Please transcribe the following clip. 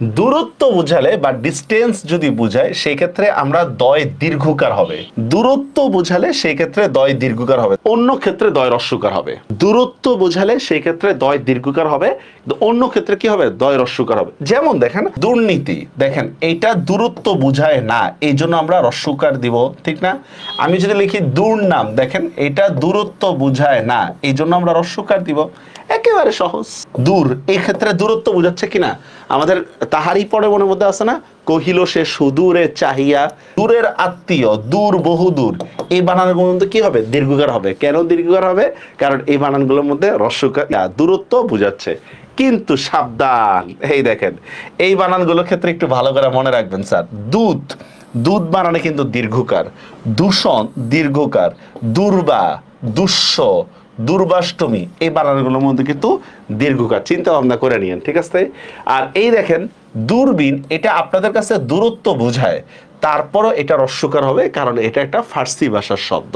দূরত্ব বোঝালে বা ডিস্টেন্স যদি বোঝায় সেই ক্ষেত্রে আমরা দয় দীর্ঘকার হবে। দূরত্ব বোঝালে সেই ক্ষেত্রে দয় দীর্ঘকার হবে, অন্য ক্ষেত্রে দয় হ্রস্বকার হবে। দূরত্ব বোঝালে সেই ক্ষেত্রে দয় দীর্ঘকার হবে, অন্য ক্ষেত্রে কি হবে, দয় হ্রস্বকার হবে। যেমন দেখেন দুর্নীতি, দেখেন এইটা দূরত্ব বোঝায় না, এই জন্য আমরা হ্রস্বকার দিব, ঠিক না? আমি যদি লিখি দুর্নাম, দেখেন এটা দূরত্ব বোঝায় না, এই জন্য আমরা হ্রস্বকার দিব। একেবারে সহজ। দূর, এই ক্ষেত্রে দূরত্ব বোঝাচ্ছে কিনা? আমাদের তাহারই পরে মনের মধ্যে আছে না, কহিল সে সুদূরে চাহিয়া, দূরের আত্মীয়, দূর বহুদূর, এই বানানগুলোর মধ্যে কি হবে, দীর্ঘকার হবে। কেন দীর্ঘকার হবে? কারণ এই বানানগুলোর মধ্যে হ্রস্বকার, দূরত্ব বোঝাচ্ছে। কিন্তু সাবধান, এই দেখেন এই বানানগুলোর ক্ষেত্রে একটু ভালো করে মনে রাখবেন স্যার। দুধ, দুধ বানানে কিন্তু দীর্ঘকার। দূষণ দীর্ঘকার। দুর্বা, দুঃস্ব, দুর্বাষ্টমী, এই বানানগুলোর মধ্যে কিন্তু দীর্ঘকার। চিন্তা ভাবনা করে নিয়েন, ঠিক আছে? আর এই দেখেন দূরবীন, এটা আপনাদের কাছে দূরত্ব বোঝায়, তারপরও এটা হ্রস্বকার হবে কারণ এটা একটা ফার্সি ভাষার শব্দ।